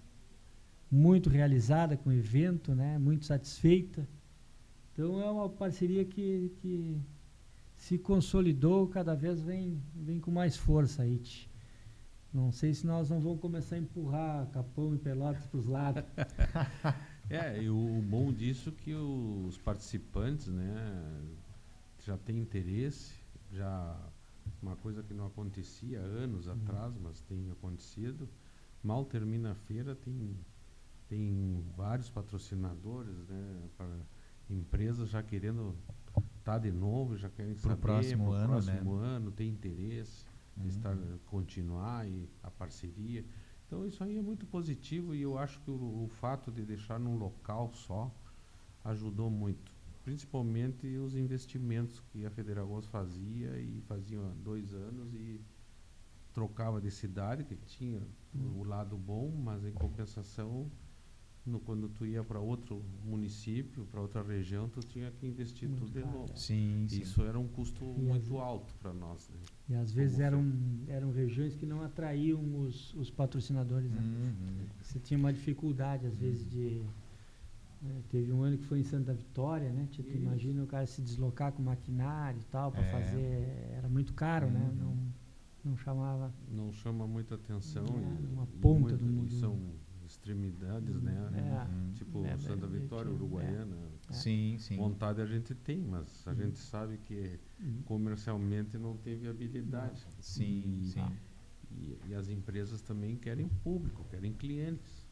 realizada com o evento, né? Muito satisfeita. Então é uma parceria que se consolidou, cada vez vem com mais força aí. Não sei se nós não vamos começar a empurrar Capão e Pelotas para os lados. E o bom disso é que os participantes, né, já têm interesse, uma coisa que não acontecia anos atrás, mas tem acontecido. Mal termina a feira, tem vários patrocinadores, né, para empresas já querendo estar de novo, já querem saber pro próximo ano, tem interesse de continuar a parceria. Então isso aí é muito positivo, e eu acho que o fato de deixar num local só ajudou muito. Principalmente os investimentos que a Federarroz fazia há 2 anos, e trocava de cidade, que tinha o lado bom, mas em compensação, quando tu ia para outro município, para outra região, tu tinha que investir muito tudo de novo. Sim. Isso era um custo muito alto para nós, né? E às vezes eram regiões que não atraíam os patrocinadores, né? Você tinha uma dificuldade, às vezes, Teve um ano que foi em Santa Vitória, né? Tu imagina o cara se deslocar com maquinário e tal, para fazer... Era muito caro, né? Não chamava... Não chama muita atenção. Uma ponta do mundo. São extremidades, né? Tipo Santa Vitória, Uruguaiana. Sim, sim. Vontade a gente tem, mas a gente sabe que comercialmente não tem viabilidade. Sim, sim. E as empresas também querem público, querem clientes.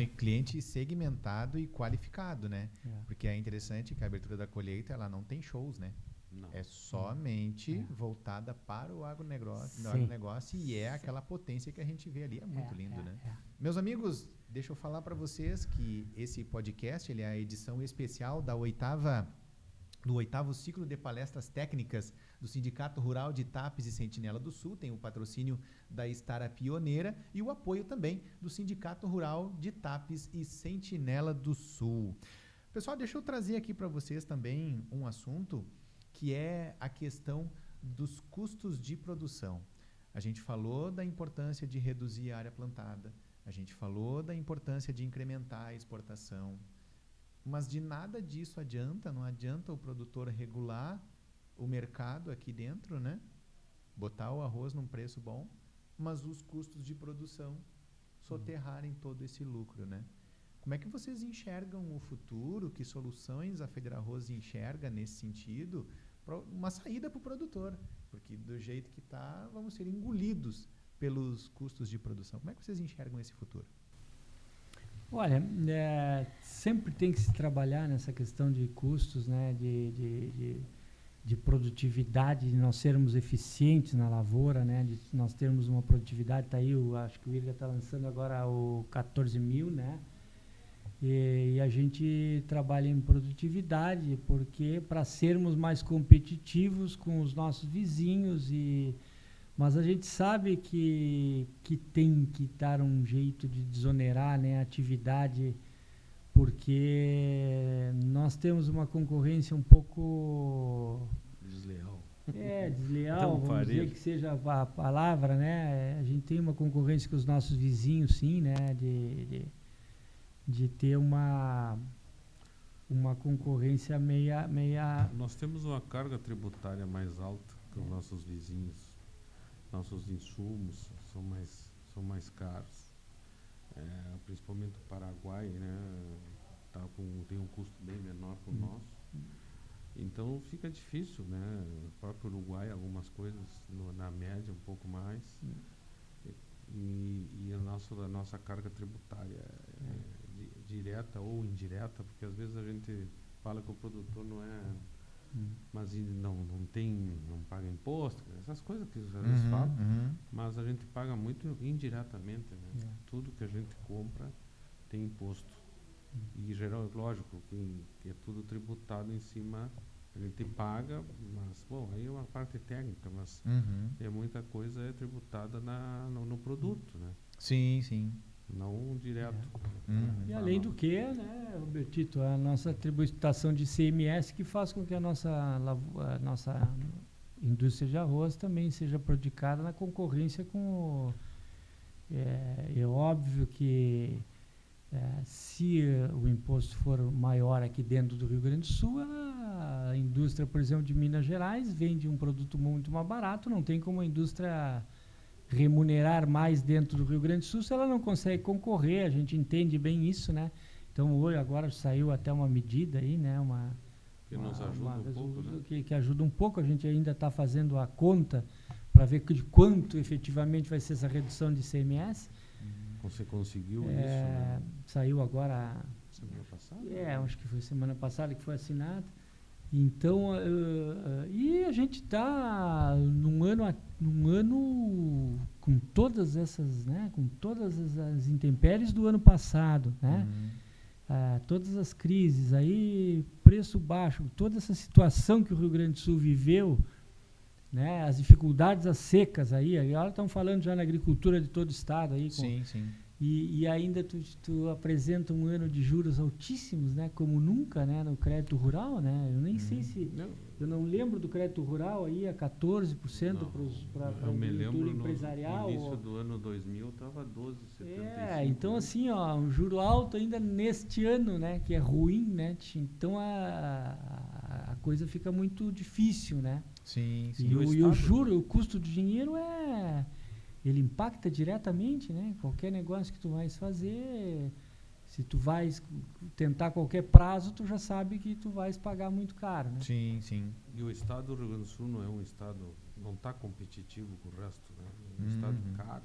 E cliente segmentado e qualificado, né? Porque é interessante que a abertura da colheita ela não tem shows, né? Não. É somente voltada para o agronegócio e é aquela potência que a gente vê ali. É muito lindo, né? Meus amigos, deixa eu falar para vocês que esse podcast ele é a edição especial do oitavo ciclo de palestras técnicas do Sindicato Rural de Tapes e Sentinela do Sul. Tem o patrocínio da Estara Pioneira e o apoio também do Sindicato Rural de Tapes e Sentinela do Sul. Pessoal, deixa eu trazer aqui para vocês também um assunto que é a questão dos custos de produção. A gente falou da importância de reduzir a área plantada, a gente falou da importância de incrementar a exportação, mas de nada disso adianta, não adianta o produtor regular o mercado aqui dentro, né? Botar o arroz num preço bom, mas os custos de produção soterrarem todo esse lucro, né? Como é que vocês enxergam o futuro? Que soluções a Federarroz enxerga nesse sentido? Uma saída para o produtor, porque do jeito que está, vamos ser engolidos pelos custos de produção. Como é que vocês enxergam esse futuro? Olha, sempre tem que se trabalhar nessa questão de custos, né, de produtividade, de nós sermos eficientes na lavoura, né, de nós termos uma produtividade. Tá aí, acho que o IRGA está lançando agora o 14.000, né? E a gente trabalha em produtividade porque para sermos mais competitivos com os nossos vizinhos, mas a gente sabe que tem que dar um jeito de desonerar, né, a atividade, porque nós temos uma concorrência um pouco desleal. Desleal, vamos dizer que seja a palavra, né? A gente tem uma concorrência com os nossos vizinhos, sim, né? De ter uma concorrência meia... Nós temos uma carga tributária mais alta que os nossos vizinhos. Nossos insumos são mais caros. Principalmente o Paraguai, né? Tem um custo bem menor que o nosso. Então fica difícil, né? O próprio Uruguai, algumas coisas na média, um pouco mais. E a nossa carga tributária direta ou indireta, porque às vezes a gente fala que o produtor não é, mas não paga imposto, essas coisas que às vezes falam, mas a gente paga muito indiretamente, né? Tudo que a gente compra tem imposto. E geral, lógico que é tudo tributado em cima, a gente paga, mas bom, aí é uma parte técnica, mas muita coisa é tributada no produto, né? Sim, sim. Não direto. E além do que, né, Robertito, a nossa tributação de ICMS que faz com que a nossa indústria de arroz também seja prejudicada na concorrência com é óbvio que se o imposto for maior aqui dentro do Rio Grande do Sul, a indústria, por exemplo, de Minas Gerais vende um produto muito mais barato, não tem como a indústria remunerar mais dentro do Rio Grande do Sul se ela não consegue concorrer. A gente entende bem isso, né? Então hoje agora saiu até uma medida aí, né? Que nos ajuda um pouco, né? Que ajuda um pouco. A gente ainda está fazendo a conta para ver de quanto efetivamente vai ser essa redução de ICMS. Você conseguiu isso, né? Saiu agora... Semana passada? Acho que foi semana passada que foi assinado. Então, e a gente está num ano com todas essas, né, com todas as intempéries do ano passado, né? Todas as crises aí, preço baixo, toda essa situação que o Rio Grande do Sul viveu, né? As dificuldades, as secas aí, agora estão falando já na agricultura de todo o estado aí. Sim. E ainda tu apresenta um ano de juros altíssimos, né? Como nunca, né? No crédito rural, né? Eu nem sei se... Eu não lembro do crédito rural aí a 14% para eu me lembro empresarial. No início do ano 2000 estava 12,75. Então né? assim, ó, um juro alto ainda neste ano, né, que é ruim, né? Então a coisa fica muito difícil, né? Sim, sim. E o Estado, juro, o custo do dinheiro ele impacta diretamente, né? Qualquer negócio que tu vais fazer, se tu vais tentar qualquer prazo, tu já sabe que tu vais pagar muito caro, né? Sim, sim. E o estado do Rio Grande do Sul não é um estado, não está competitivo com o resto, né? É um Uhum. estado caro.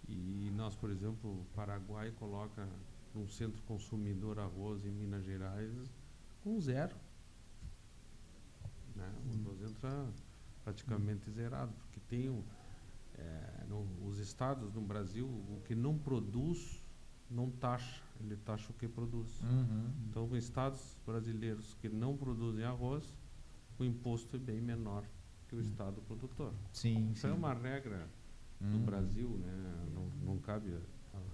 E nós, por exemplo, o Paraguai coloca um centro consumidor arroz em Minas Gerais com 0. Né? O arroz entra praticamente zerado, porque tem os estados no Brasil, o que não produz não taxa, ele taxa o que produz. Uhum. Então, estados brasileiros que não produzem arroz, o imposto é bem menor que o estado produtor. Sim, Isso sim. é uma regra do Brasil, né? Não cabe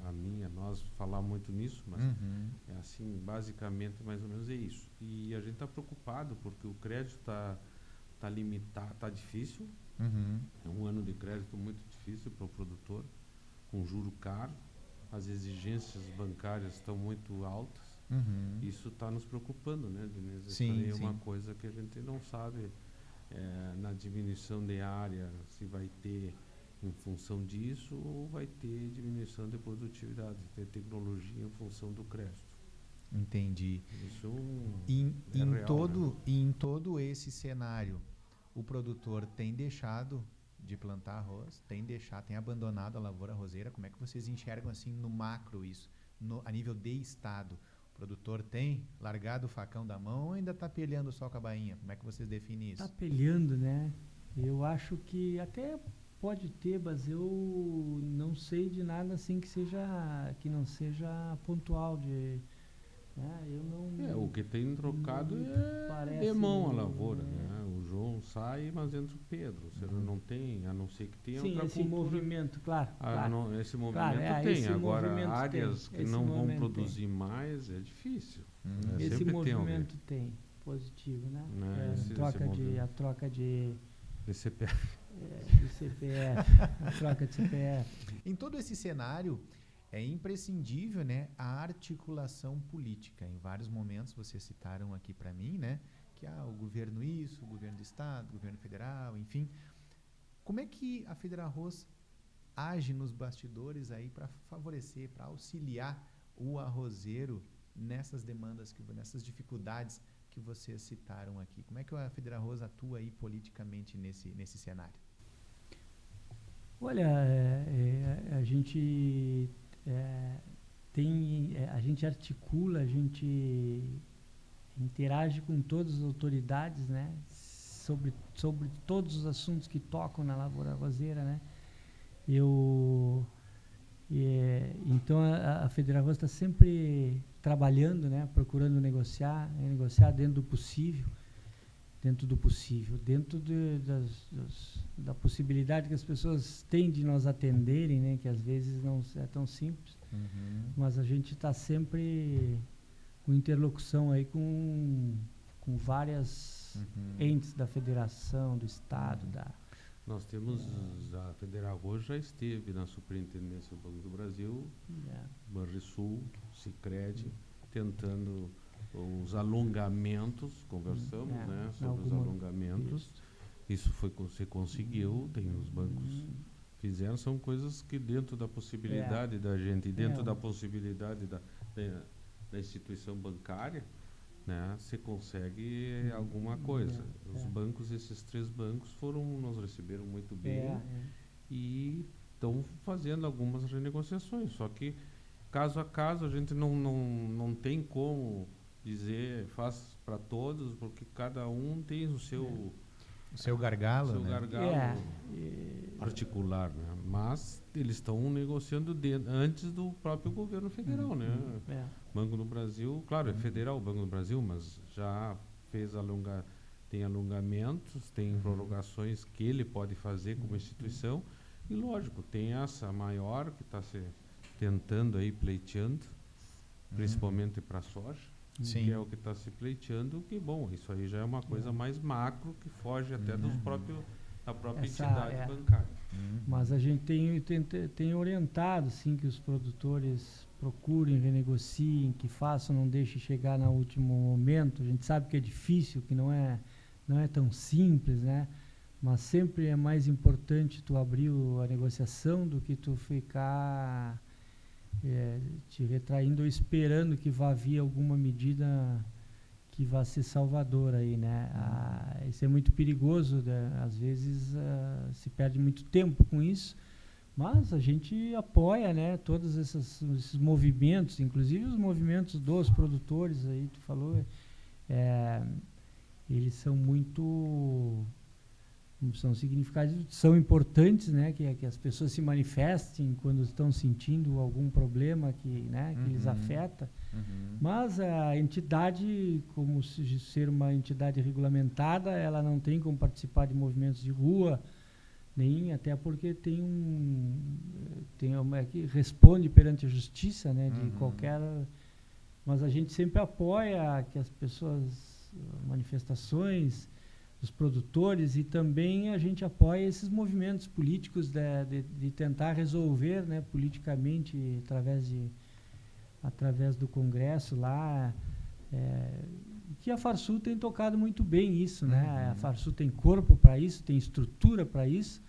a mim, a nós falar muito nisso, mas é assim, basicamente, mais ou menos é isso. E a gente está preocupado porque o crédito está limitado, está difícil. Uhum. É um ano de crédito muito difícil para o produtor, com juro caro, as exigências bancárias estão muito altas. Uhum. Isso está nos preocupando, né, Denise? Isso Sim, aí é uma sim. coisa que a gente não sabe na diminuição de área, se vai ter em função disso ou vai ter diminuição de produtividade, ter tecnologia em função do crédito. Entendi. Isso Em real, né? em todo esse cenário, o produtor tem deixado de plantar arroz, tem abandonado a lavoura arrozeira. Como é que vocês enxergam assim no macro isso, a nível de estado? O produtor tem largado o facão da mão ou ainda está peleando só com a bainha? Como é que vocês definem isso? Tá peleando, né? Eu acho que até pode ter, mas eu não sei de nada assim que não seja pontual de, né? Eu não. O que tem trocado parece, de mão a lavoura, né? O João sai, mas entra o Pedro. Você não tem, a não ser que tenha Sim, outra esse cultura. movimento, claro. Esse movimento Claro, tem. esse Agora, movimento áreas tem, que esse não vão movimento produzir mais é difícil. Esse Sempre tem alguém. movimento tem positivo, né? Esse A troca de Esse CPF. de CPF, a troca de CPF. Em todo esse cenário, é imprescindível, né, a articulação política. Em vários momentos vocês citaram aqui para mim, né, que o governo isso, o governo do estado, o governo federal, enfim. Como é que a Fedrarroz age nos bastidores aí para favorecer, para auxiliar o arrozeiro nessas demandas, nessas dificuldades que vocês citaram aqui? Como é que a Fedrarroz atua aí politicamente nesse cenário? Olha, a gente a gente articula, a gente interage com todas as autoridades, né? Sobre todos os assuntos que tocam na lavoura arrozeira, né? Então a Fedrarroz está sempre trabalhando, né? Procurando negociar dentro do possível, da possibilidade que as pessoas têm de nos atenderem, né? Que às vezes não é tão simples, mas a gente está sempre com interlocução aí com várias entes da federação, do estado, Nós temos, a Fedrarroz já esteve na Superintendência do Banco do Brasil, Banrisul, Sicredi, tentando os alongamentos, conversamos, né, sobre os alongamentos. Isso se conseguiu, tem os bancos fizeram, são coisas que dentro da possibilidade da gente, dentro da possibilidade da instituição bancária, né, se consegue alguma coisa. Os bancos, esses 3 bancos nos receberam muito bem e estão fazendo algumas renegociações, só que caso a caso a gente não tem como dizer faz para todos, porque cada um tem o seu gargalo, né? Gargalo particular, né? Mas eles estão negociando antes do próprio governo federal, né? Banco do Brasil, claro, é federal o Banco do Brasil, mas já tem alongamentos, tem prorrogações que ele pode fazer como instituição e, lógico, tem essa maior que está se tentando aí, pleiteando, principalmente para a soja. Sim. que é o que está se pleiteando, que bom, isso aí já é uma coisa mais macro, que foge até da própria entidade bancária. Mas a gente tem orientado, sim, que os produtores procurem, renegociem, que façam, não deixem chegar no último momento. A gente sabe que é difícil, que não é tão simples, né? Mas sempre é mais importante tu abrir a negociação do que tu ficar te retraindo ou esperando que vá vir alguma medida que vá ser salvadora aí, né? Isso é muito perigoso, né? Às vezes se perde muito tempo com isso, mas a gente apoia, né, todos esses movimentos, inclusive os movimentos dos produtores aí, tu falou, eles são são significativos, são importantes, né, que as pessoas se manifestem quando estão sentindo algum problema que lhes afeta. Mas a entidade, como ser uma entidade regulamentada, ela não tem como participar de movimentos de rua, nem até porque que responde perante a justiça, né, de qualquer. Mas a gente sempre apoia que as pessoas, manifestações dos produtores, e também a gente apoia esses movimentos políticos de tentar resolver, né, politicamente através do Congresso lá, que a Farsul tem tocado muito bem isso, né? A Farsul tem corpo para isso, tem estrutura para isso,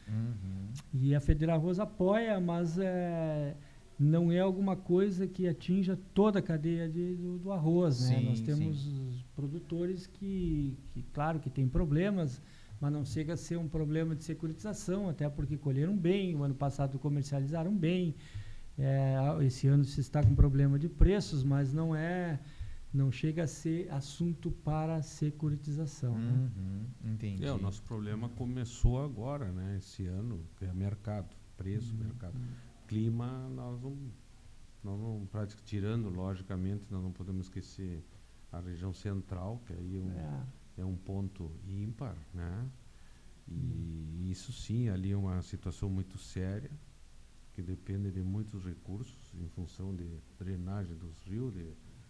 e a FederArroz apoia, mas não é alguma coisa que atinja toda a cadeia do arroz, né? Nós temos os produtores que, claro, que tem problemas, mas não chega a ser um problema de securitização, até porque colheram bem, o ano passado comercializaram bem, esse ano se está com problema de preços, mas não chega a ser assunto para securitização. Né? Entendi. O nosso problema começou agora, né? Esse ano, que é mercado, preço, mercado. Clima, nós não tirando, logicamente, nós não podemos esquecer a região central, que aí é um ponto ímpar, né? E isso sim, ali é uma situação muito séria, que depende de muitos recursos em função de drenagem dos rios.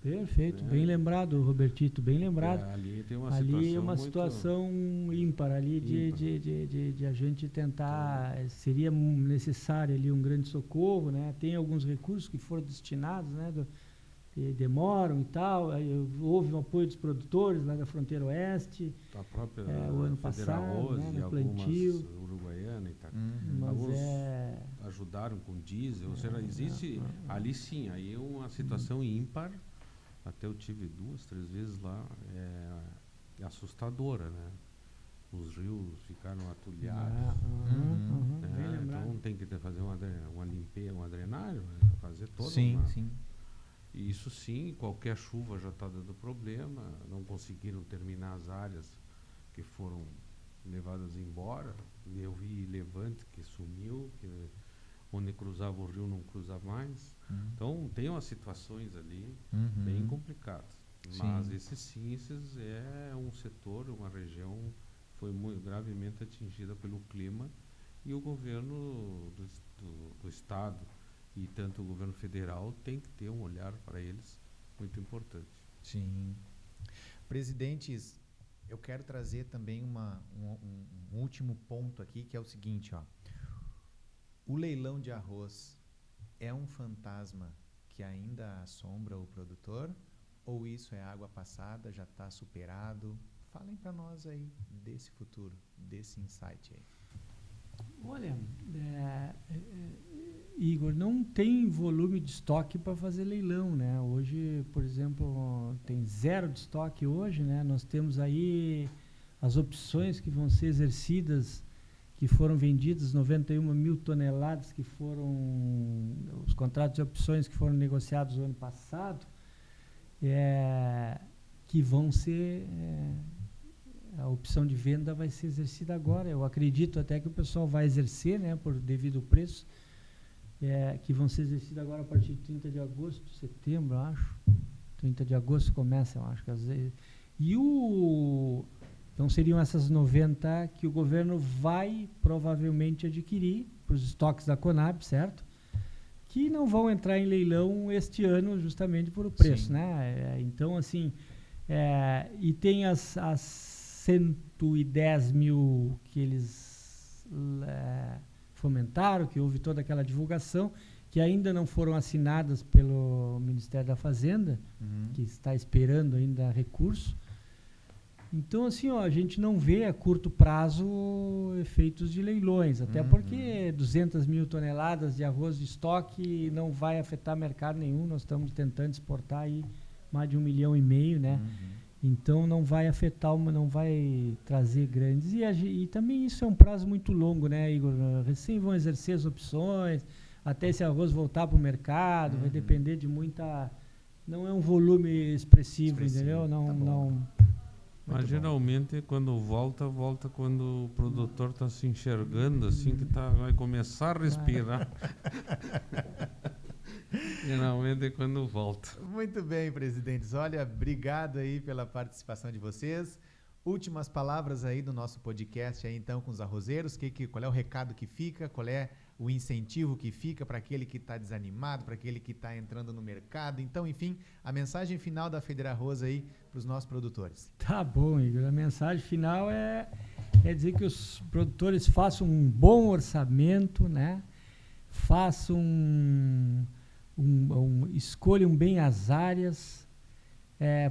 Perfeito, bem lembrado, Robertito, bem lembrado. Ali tem uma ali é uma situação ímpar, ali de a gente tentar, seria necessário ali um grande socorro, né? Tem alguns recursos que foram destinados, né? Demoram e tal, houve um apoio dos produtores lá da fronteira oeste, a própria o ano passado, né, no plantio. Uruguaiana e tal. Alguns ajudaram com diesel, ou seja, existe ali sim, aí é uma situação ímpar. Até eu tive 2, 3 vezes lá, é assustadora, né? Os rios ficaram atulhados. Bem lembrado. Então tem que fazer uma limpeza, uma drenagem, fazer toda Sim. E isso sim, qualquer chuva já está dando problema, não conseguiram terminar as áreas que foram levadas embora. Eu vi Levante que sumiu, onde cruzava o rio não cruza mais. Então tem umas situações ali bem complicadas. Mas esses é um setor, uma região foi muito gravemente atingida pelo clima, e o governo do estado e tanto o governo federal tem que ter um olhar para eles muito importante. Sim. Presidentes, eu quero trazer também um último ponto aqui, que é o seguinte, ó. O leilão de arroz é um fantasma que ainda assombra o produtor, ou isso é água passada, já está superado? Falem para nós aí desse futuro, desse insight aí. Olha, Igor, não tem volume de estoque para fazer leilão, né? Hoje, por exemplo, tem 0 de estoque hoje, né? Nós temos aí as opções que vão ser exercidas, que foram vendidas, 91 mil toneladas, que foram os contratos de opções que foram negociados no ano passado, que vão ser... a opção de venda vai ser exercida agora. Eu acredito até que o pessoal vai exercer, né, por devido ao preço, que vão ser exercidas agora a partir de 30 de agosto, setembro, eu acho. 30 de agosto começa, eu acho. Então seriam essas 90 que o governo vai provavelmente adquirir para os estoques da Conab, certo? que não vão entrar em leilão este ano justamente por o preço, Sim. né? Então, assim, e tem as 110 mil que eles fomentaram, que houve toda aquela divulgação, que ainda não foram assinadas pelo Ministério da Fazenda, que está esperando ainda recurso. Então, assim, a gente não vê a curto prazo efeitos de leilões, até porque 200 mil toneladas de arroz de estoque não vai afetar mercado nenhum. Nós estamos tentando exportar aí mais de 1,5 milhão, né? Então, não vai afetar, não vai trazer grandes. E também isso é um prazo muito longo, né, Igor? Recém vão exercer as opções, até esse arroz voltar para o mercado, vai depender de muita... Não é um volume expressivo. Entendeu? Não. Mas geralmente quando volta quando o produtor está se enxergando assim, que vai começar a respirar. Geralmente é quando volta. Muito bem, presidentes. Olha, obrigado aí pela participação de vocês. Últimas palavras aí do nosso podcast aí então com os arrozeiros. Qual é o recado que fica? Qual é o incentivo que fica para aquele que está desanimado, para aquele que está entrando no mercado? Então, enfim, a mensagem final da FederArroz aí para os nossos produtores. Tá bom, Igor. A mensagem final é dizer que os produtores façam um bom orçamento, né? Façam escolham bem as áreas,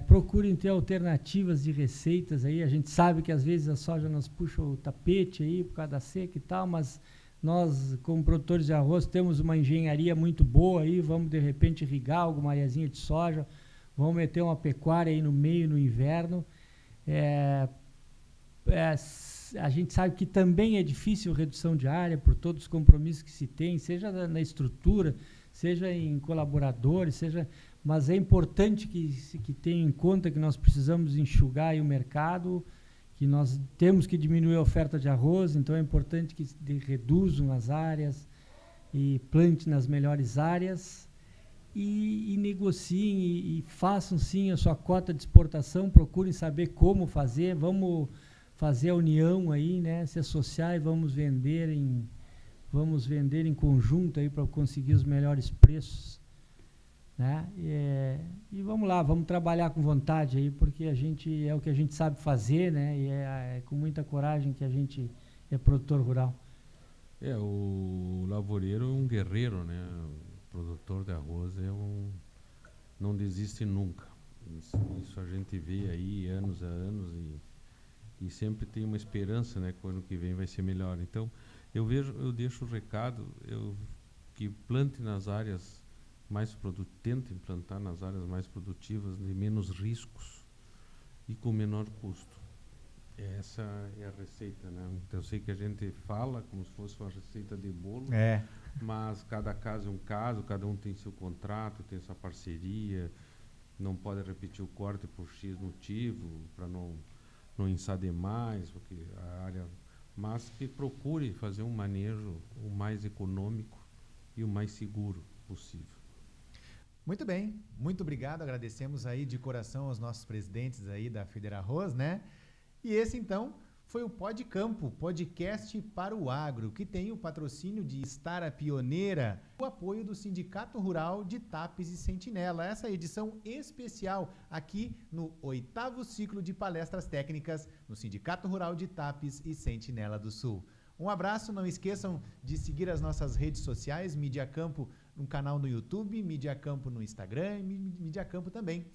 procurem ter alternativas de receitas aí. A gente sabe que às vezes a soja nos puxa o tapete aí por causa da seca e tal, mas nós, como produtores de arroz, temos uma engenharia muito boa aí. Vamos de repente irrigar alguma areazinha de soja, vamos meter uma pecuária aí no meio, no inverno. A gente sabe que também é difícil redução de área por todos os compromissos que se tem, seja na estrutura, seja em colaboradores, mas é importante que tenha em conta que nós precisamos enxugar aí o mercado, que nós temos que diminuir a oferta de arroz, então é importante que reduzam as áreas e plante nas melhores áreas e negociem e façam sim a sua cota de exportação, procurem saber como fazer, vamos fazer a união aí, né, se associar e vamos vender em conjunto aí para conseguir os melhores preços, né? E vamos lá, vamos trabalhar com vontade aí, porque é o que a gente sabe fazer, né? E é com muita coragem que a gente é produtor rural. O lavoureiro é um guerreiro, né? O produtor de arroz não desiste nunca. Isso a gente vê aí anos a anos e sempre tem uma esperança, né? Que o ano que vem vai ser melhor. Então, eu deixo o recado, que plante nas áreas tentem plantar nas áreas mais produtivas, de menos riscos e com menor custo. Essa é a receita, né? Então, eu sei que a gente fala como se fosse uma receita de bolo, mas cada caso é um caso, cada um tem seu contrato, tem sua parceria, não pode repetir o corte por X motivo, para não inçar demais, porque a área... Mas que procure fazer um manejo o mais econômico e o mais seguro possível. Muito bem, muito obrigado, agradecemos aí de coração aos nossos presidentes aí da FederArroz, né? E esse então foi o Pod Campo, podcast para o agro, que tem o patrocínio de Estar a Pioneira, o apoio do Sindicato Rural de Tapes e Sentinela. Essa edição especial aqui no 8º ciclo de palestras técnicas no Sindicato Rural de Tapes e Sentinela do Sul. Um abraço, não esqueçam de seguir as nossas redes sociais, Mídia Campo no canal no YouTube, Mídia Campo no Instagram e Mídia Campo também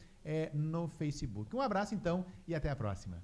no Facebook. Um abraço então e até a próxima.